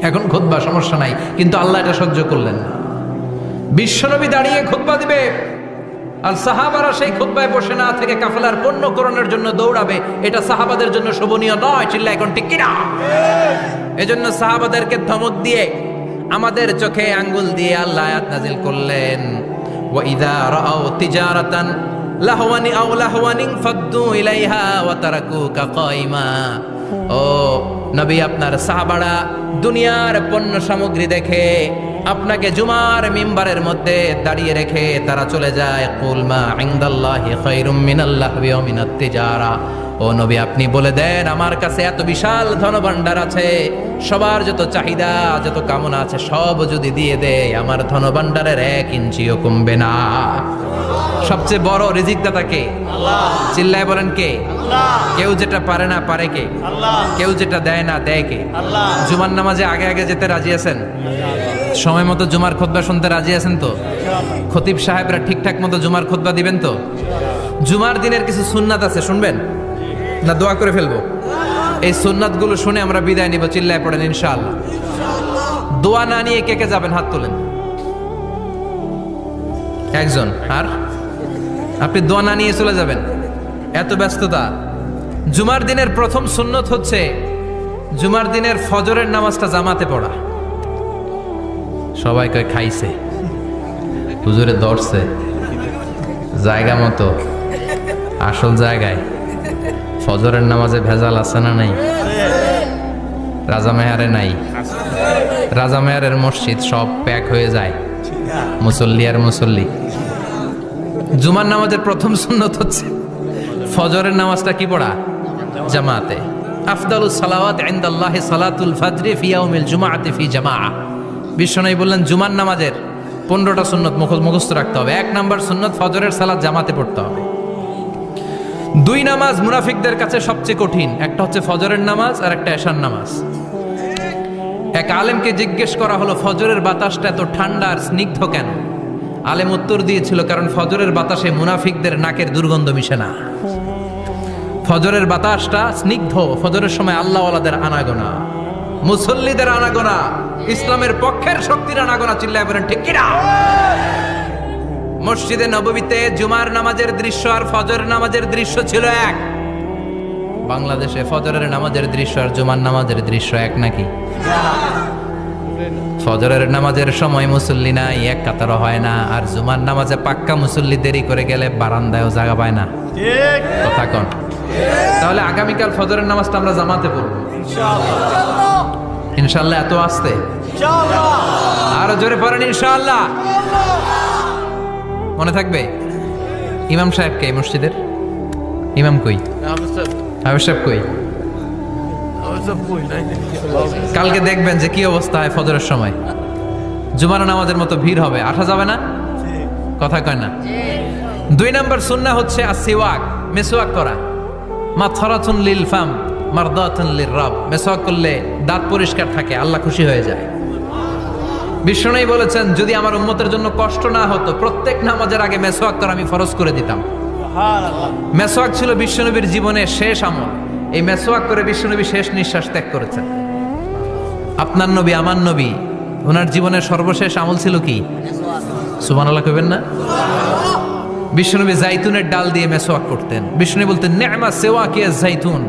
এখন খুতবা সমস্যা নাই। কিন্তু আল্লাহ এটা সহ্য করলেন না। বিশ্বনবী দাঁড়িয়ে খুতবা দিবে আর সাহাবারা সেই খুতবায় বসে না থেকে কাফেলার পণ্য করণের জন্য দৌড়াবে, এটা সাহাবাদের জন্য শোভনীয় নয়। চিল্লা এখন ঠিক কিনা? এজন্য সাহাবাদেরকে ধমক দিয়ে, আমাদের চোখে আঙ্গুল দিয়ে আল্লাহ আয়াত নাজিল করলেন, ওয়া ইযা রাআউ তিজারাতান লাহওয়ানি আও লাহওয়ানিন ফাদ্দু ইলাইহা ওয়া তারাকুকা কাইমা। ও নবী, আপনার সাহাবারা দুনিয়ার পণ্য সামগ্রী দেখে আপনাকে জুমার মিম্বারের মধ্যে দাঁড়িয়ে রেখে তারা চলে যায়। কুল মা ইনদাল্লাহি খায়রুম মিনাল লাহবি ওয়া মিনাত তিজারা। ও নবী, আপনি বলে দেন আমার কাছে এত বিশাল ধনভাণ্ডার আছে, সবার যত চাহিদা যত কামনা আছে সব যদি দিয়ে দেয় আমার ধনভাণ্ডারের 1 ইঞ্চিও কমবে না। সবচেয়ে বড় রিজিকদাতা কে? আল্লাহ। চিল্লায় বলেন কে? আল্লাহ। কেউ যেটা পারে না পারে কে? আল্লাহ। কেউ যেটা দেয় না দেয় কে? আল্লাহ। জুমার নামাজে আগে আগে যেতে রাজি আছেন? সময় মতো জুমার খুতবা শুনতে রাজি আছেন তো? খতিব সাহেবরা ঠিকঠাক মতো জুমার খুতবা দিবেন তো? জুমার দিনের কিছু সুন্নাত আছে, শুনবেন না দোয়া করে ফেলবো? এই সুন্নাতগুলো শুনে আমরা বিদায় নিব। চিল্লায় পড়েন ইনশাআল্লাহ। দোয়া না নিয়ে কে কে যাবেন? হাত তোলেন। একজন। আর আপনি দোয়া না নিয়ে চলে যাবেন? এত ব্যস্ততা। জুমার দিনের প্রথম সুন্নত হচ্ছে জুমার দিনের ফজরের নামাজটা জামাতে পড়া। সবাই কয় খাইছে, হুজুরে দর্শে জায়গা মতো, আসল জায়গায়। ফজরের নামাজে ভেজাল আছে না নাই? রাজা মেহারে নাই? রাজা মেহারের মসজিদ সব প্যাক হয়ে যায়, মুসল্লি আর মুসল্লি। জুমার নামাজের প্রথম সুন্নত হচ্ছে ফজরের নামাজটা কি পড়া? জামাতে। আফদালুস সালাওয়াত ইনদাল্লাহি সালাতুল ফাজরি ফি ইয়াউমিল জুমআতি ফি জামাআ। বিশ্বনবী বললেন জুমার নামাজের 15টা সুন্নত মুখস্থ রাখতে হবে। 1 নাম্বার সুন্নত ফজরের সালাত জামাতে পড়তে হবে। 2 নামাজ মুনাফিকদের কাছে সবচেয়ে কঠিন, একটা হচ্ছে ফজরের নামাজ আর একটা এশার নামাজ। এক আলেমকে জিজ্ঞেস করা হলো ফজরের বাতাসটা এত ঠান্ডা আর স্নিগ্ধ কেন? আলেম উত্তর দিয়েছিল কারণ ফজরের বাতাসে মুনাফিকদের নাকের দুর্গন্ধ মিশে না। ফজরের বাতাসটা স্নিগ্ধ, ফজরের সময় আল্লাহওয়ালাদের আনাগোনা, মুসল্লিদের আনাগোনা, ইসলামের পক্ষের শক্তির আনাগোনা। চিল্লায় বলেন ঠিক কিনা? মসজিদে নববীতে জুমার নামাজের দৃশ্য আর ফজরের নামাজের দৃশ্য ছিল এক। বাংলাদেশে ফজরের নামাজের দৃশ্য আর জুমার নামাজের দৃশ্য এক নাকি? ফজরের নামাজের সময় মুসল্লি নাই, 1 কাতারও হয় না। আর জুমার নামাজে পাক্কা মুসল্লি দেরি করে গেলে বারান্দায়ও জায়গা পায় না। কথা কন। তাহলে আগামীকাল ফজরের নামাজটা আমরা জামাতে পড়ব ইনশাআল্লাহ। এত আসতে আরো জোরে পড়েন ইনশাআল্লাহ। মনে থাকবে? ইমাম সাহেব কে? মসজিদের ইমাম কই? হাফেজ সাহেব কই? কালকে দেখবেন যে কি অবস্থা হয় ফজরের সময়। জুমার নামাজের মতো ভিড় হবে, আসা যাবে না। কথা কয় না। 2 নাম্বার সুন্নাহ হচ্ছে আসিওয়াক, মেসওয়াক করা। মাথরাতুন লিল ফাম মারদাতুন লির রব। মেসওয়াক করলে দাঁত পরিষ্কার থাকে, আল্লাহ খুশি হয়ে যায়। বিশ্বনবী বলেছেন যদি আমার উম্মতের জন্য কষ্ট না হতো প্রত্যেক নামাজের আগে মেসওয়াক করা আমি ফরজ করে দিতাম। মেসওয়াক ছিল বিশ্বনবীর জীবনের শেষ আমল। এই মেসওয়াক করে বিশ্বনবী শেষ নিঃশ্বাস ত্যাগ করেছেন। আপনার নবী, আমার নবী, ওনার জীবনের সর্বশেষ আমল ছিল কি? সুবহানাল্লাহ কইবেন না? বিশ্বনবী জাইতুনের ডাল দিয়ে মেসওয়াক করতেন। বিশ্বনবী বলতেন নি'মা সিওয়াকি আয-যাইতুন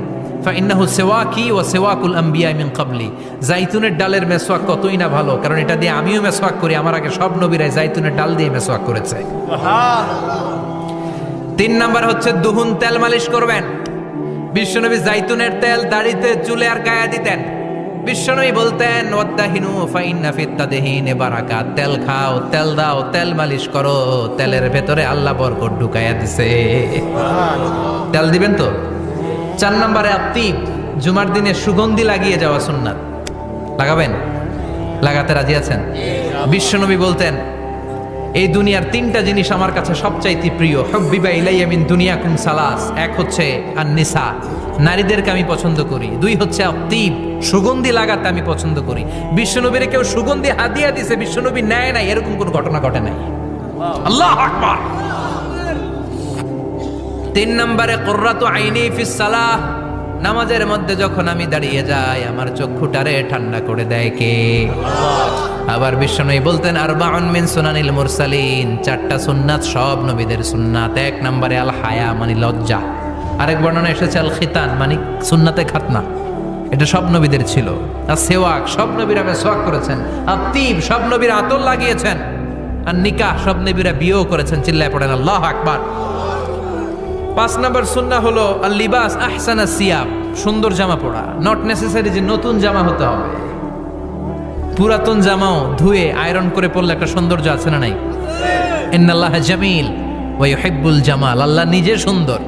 ফাইন্নাহু সিওয়াকি ওয়া সিওয়াকুল আম্বিয়া মিন ক্বাবলি। জাইতুনের ডালের মেসওয়াক কতই না ভালো, কারণ এটা দিয়ে আমিও মেসওয়াক করি, আমার আগে সব নবীরাই জাইতুনের ডাল দিয়ে মেসওয়াক করেছে। 3 নাম্বার হচ্ছে দুহুন, তেল মালিশ করবেন। বিশ্বনবী জাইতুনের তেল দাড়িতে, চুলে আর গায়ে দিতেন। বিশ্বনবী বলতেন ওয়াদ্দাহিনু ফাইন্না ফিত তাদহিনে বারাকাত, তেল খাও, তেল দাও, তেল মালিশ করো, তেলের ভেতরে আল্লাহ বরকত ঢুকাইয়া দিছে। তেল দিবেন তো। 4 নম্বরে আত্তিব, জুমার দিনে সুগন্ধি লাগিয়ে যাওয়া সুন্নাত। লাগাবেন? লাগাতে রাজি আছেন? বিশ্বনবী বলতেন এই দুনিয়ার 3টা জিনিস আমার কাছে সবচাইতে প্রিয়, হুব্বিবা ইলাইয়া মিন দুনিয়াকুম সালাস। এক হচ্ছে আন-নিসা, নারীদেরকে আমি পছন্দ করি। 2 হচ্ছে আত্তিব, সুগন্ধি লাগাতে আমি পছন্দ করি। বিশ্বনবীর কেউ সুগন্ধি হাদিয়া দিছে, বিশ্বনবী নেয় নাই, এরকম কোনো ঘটনা ঘটে নাই। আল্লাহু আকবার। 3 নম্বরে কুররাতু আইনি ফিস সালাহ, নামাজের মধ্যে যখন আমি দাঁড়িয়ে যাই আমার চক্ষুটারে ঠান্ডা করে দেয় কে? আবার বিশ্বনবী বলতেন আরবাউন মিন সুনানিল মুরসালিন, 4টা সুন্নাত সব নবীদের সুন্নাত। 1 নম্বরে আল হায়া মানে লজ্জা, আরেক বর্ণনা এসেছে আল খিতান মানে সুন্নাতে খাতনা, এটা সব নবীদের ছিল। আর সেওয়াক, সব নবীরা মেসওয়াক করেছেন। আত্তিব, সব নবীরা আতর লাগিয়েছেন। আর নিকাহ, সব নবীরা বিয়েও করেছেন। চিল্লায় পড়েন আল্লাহু আকবার। 5 নম্বর সুন্নাহ হলো আল লিবাস আহসানা সিয়াব, সুন্দর জামা পরা। নট নেসেসারি যে নতুন জামা হতে হবে, পুরাতন জামাও ধুয়ে আয়রন করে পরলে একটা সৌন্দর্য আছে না নাই? ইন্নাল্লাহা জামিল ওয়া ইউহিব্বুল জামাল, আল্লাহ নিজে সুন্দর,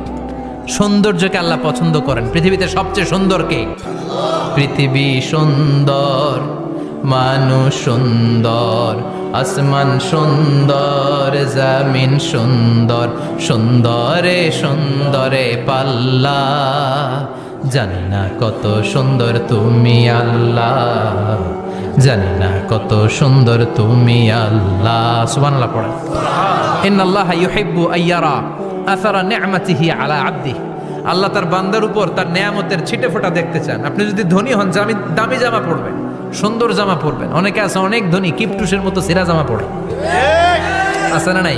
সৌন্দর্যকে আল্লাহ পছন্দ করেন। পৃথিবীতে সবচেয়ে সুন্দর কে? পৃথিবী সুন্দর, মানুষ সুন্দর, আসমান সুন্দর, জমিন সুন্দর, সুন্দরে সুন্দরে পাল্লা, জানি না কত সুন্দর তুমি আল্লাহ, জানি না কত সুন্দর তুমি আল্লাহ। সুবহানাল্লাহ পড়েন। ইন্নাল্লাহা ইউহিব্বু আইয়ারা আসারা নি'মাতিহি আলা আবদি, আল্লাহ তার বান্দার উপর তার নেয়ামতের ছিটে ফোঁটা দেখতে চান। আপনি যদি ধনী হন, দামি জামা পরবেন, সুন্দর জামা পরবেন। অনেকে আছে অনেক ধনী, কিপটুসের মতো সিরা জামা পরে, আছে না নাই?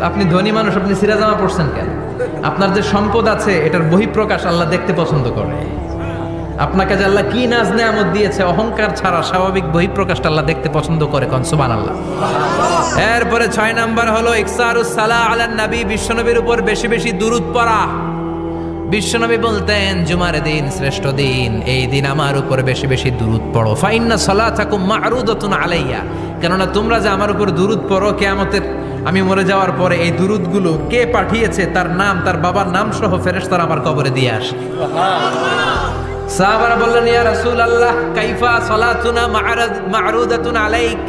আপনি ধনী মানুষ, আপনি সিরা জামা পরছেন কেন? আপনার যে সম্পদ আছে এটার বহিঃপ্রকাশ আল্লাহ দেখতে পছন্দ করে। আপনাকে যে আল্লাহ কি নাজ নেয়ামত দিয়েছে, অহংকার ছাড়া স্বাভাবিক বহিঃপ্রকাশটা আল্লাহ দেখতে পছন্দ করে। কোন সুবহানাল্লাহ। এরপরে 6 নাম্বার হলো ইকসারুস সালাহ আলান নবী, বিশ্বনবীর উপর বেশি বেশি দুরূদ পড়া। বিশ্বনবী বলতেন জুমার দিন শ্রেষ্ঠ দিন, এই দিন আমার উপর বেশি বেশি দুরূদ পড়ো। ফাইন্না সালাতাকুম মা'রুদাতুন আলাইয়া, কেননা তোমরা যে আমার উপর দুরূদ পড়ো, কিয়ামতের আমি মরে যাওয়ার পরে এই দুরূদগুলো কে পাঠিয়েছে তার নাম, তার বাবার নাম সহ ফেরেশতারা আমার কবরে দিয়ে আসে। সাহাবারা বললেন ইয়া রাসূলুল্লাহ কাইফা সালাতুনা মা'রুদাতুন আলাইক,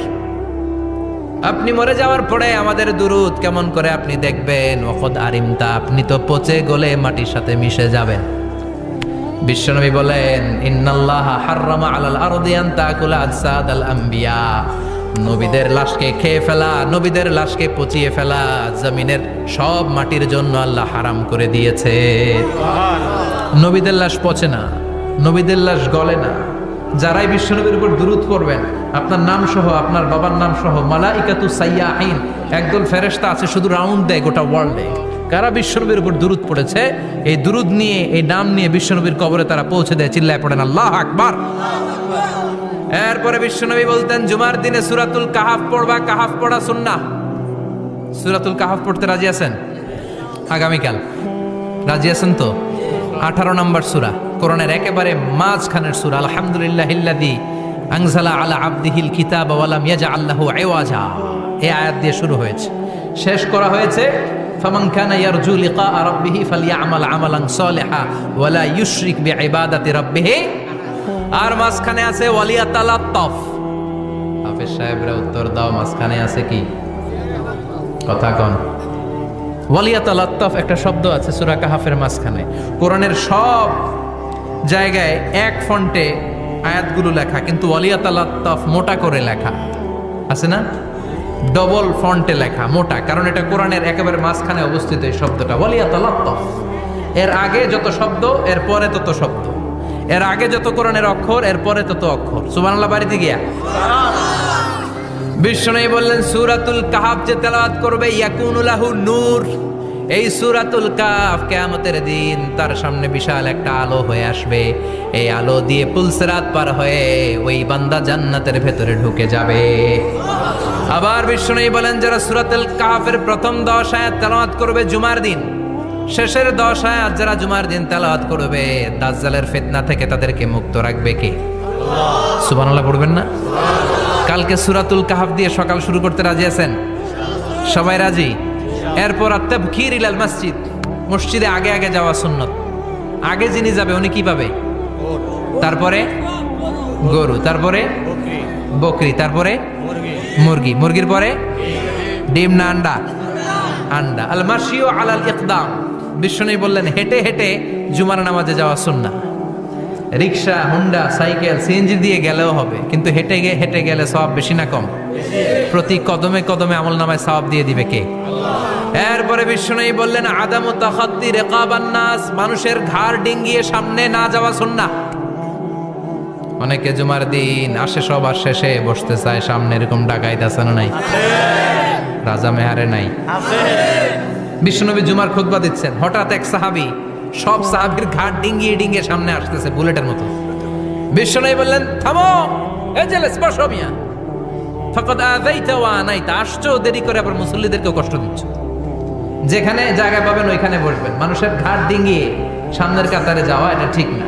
আপনি মরে যাওয়ার পরে আমাদের দুরূদ কেমন করে আপনি দেখবেন? ওয়াকাদ আরিমতা, আপনি তো পচে গলে মাটির সাথে মিশে যাবেন। বিশ্বনবী বলেন ইন্নাল্লাহা হাররামা আলাল আরদি আন তাকুলা আজসাদাল আম্বিয়া, নবীদের লাশকে খেয়ে ফেলা, নবীদের লাশকে পচিয়ে ফেলা জমিনের সব মাটির জন্য আল্লাহ হারাম করে দিয়েছে। নবীদের লাশ পচে না, নবীদের লাশ গলে না। যারাই বিশ্বনবীর উপর দুরূদ পড়বেন, আপনার নাম সহ, আপনার বাবার নাম সহ, মালাইকাতু সাইয়াহিন, একদল ফেরেশতা আছে শুধু রাউন্ড দেয় গোটা ওয়ার্ল্ডে। কারা বিশ্বনবীর উপর দুরূদ পড়েছে, এই দুরূদ নিয়ে, এই নাম নিয়ে বিশ্বনবীর কবরে তারা পৌঁছে দেয়। চিল্লায় পড়েন আল্লাহু আকবার। এরপরে বিশ্বনবী বলতেন জুমার দিনে সূরাতুল কাহাফ পড়বা, কাহাফ পড়া সুন্নাহ। সূরাতুল কাহাফ পড়তে রাজি আছেন? আগামীকাল রাজি আছেন তো? 18 নম্বর সূরা, কোরআনের একেবারে মাঝখানের সূরা। আলহামদুলিল্লাহিল্লাযী আনজালা আলা আবদিহিল কিতাবা ওয়া লাম ইয়াজআল লাহু ইওয়াজা, এই আয়াত দিয়ে শুরু হয়েছে, শেষ করা হয়েছে ফামান কানা ইয়ারজু লিকা রাব্বিহি ফালইআমাল আমালান সালিহা ওয়া লা ইউশরিক বিইবাদাতি রাব্বিহি। আর মাঝখানে আছে ওয়ালিয়াতালাত্তাফ। হাফেজ সাহেবরা উত্তর দাও, মাঝখানে আছে কি? কথা কোন? ওয়ালিয়াতালাত্তাফ একটা শব্দ আছে সূরা কাহাফের মাঝখানে। কোরআনের সব জায়গায় এক ফন্টে আয়াতগুলো লেখা, কিন্তু ওয়ালিয়াতালাত্তাফ মোটা করে লেখা আছে না? ডবল ফন্টে লেখা, মোটা, কারণ এটা কোরআনের একেবারে মাঝখানে অবস্থিত এই শব্দটা ওয়ালিয়াতালাত্তাফ। এর আগে যত শব্দ, এর পরে তত শব্দ, এর আগে যত কোরআনের অক্ষর, এর পরে তত অক্ষর। সুবহানাল্লাহ বাড়িতে গিয়া বিশ্বনবী বললেন সূরাতুল কাহাফ যে তেলাওয়াত করবে ইয়াকুনু লাহু নূর, এই সূরাতুল কাহাফ কিয়ামতের দিন তার সামনে বিশাল একটা আলো হয়ে আসবে। এই আলো দিয়ে পুলসিরাত পার হয়ে ওই বান্দা জান্নাতের ভেতরে ঢুকে যাবে। আবার বিশ্বনবী বলেন যারা সূরাতুল কাহাফের প্রথম 10 আয়াত তেলাওয়াত করবে জুমার দিন, শেষের 10 আয়াত যারা জুমার দিন তেলাওয়াত করবে, দাজ্জালের ফিতনা থেকে তাদেরকে মুক্ত রাখবে কে? সুবহানাল্লাহ পড়বেন না? কালকে সূরাতুল কাহফ দিয়ে সকাল শুরু করতে রাজি আছেন? সবাই রাজি? এরপর আত-তাবকির ইলাল মসজিদ, মসজিদে আগে আগে যাওয়া সুন্নত। আগে যিনি যাবে উনি কি পাবে? তারপরে গরু, তারপরে বকরি, তারপরে মুরগি, মুরগির পরে ডিম না আন্ডা? আন্ডা। আল মাশিউ আলাল ইকদাম, বিশ্বনবী বললেন হেঁটে হেঁটে জুমার নামাজে যাওয়া সুন্নাহ। রিক্সা, হুন্ডা, সাইকেল, সিএনজি দিয়ে গেলেও হবে, কিন্তু হেঁটে গেলে সওয়াব বেশি না কম? প্রতি কদমে কদমে আমল নামায় সওয়াব দিয়ে দিবে কে? এরপরে বিশ্বনবী বললেন আদামু তাখাত্তি রিকাবান নাস, মানুষের ঘাড় ডিঙ্গিয়ে সামনে না যাওয়া সুন্নাহ। অনেকে জুমার দিন আসে সবার শেষে বসতে চায় সামনে, এরকম ডাকাইত আছে না নাই? রাজা মেহারে নাই? বিশ্বনবী জুমার খুতবা দিচ্ছেন, হঠাৎ এক সাহাবী সব সাহাবীর ঘাট ডিঙ্গিয়ে ডিঙ্গিয়ে সামনে আসতেছে বুলেটের মতো। বিশ্বনবী বললেন থামো, এজেলে স্পর্শ মিয়া, ফাকাদ আযাইতা ওয়া আনাইতা, আসছো দেরি করে আবার মুসল্লিদেরকেও কষ্ট দিচ্ছ। যেখানে জায়গা পাবেন ওইখানে বসবেন, মানুষের ঘাট ডিঙ্গিয়ে সামনের কাতারে যাওয়া এটা ঠিক না।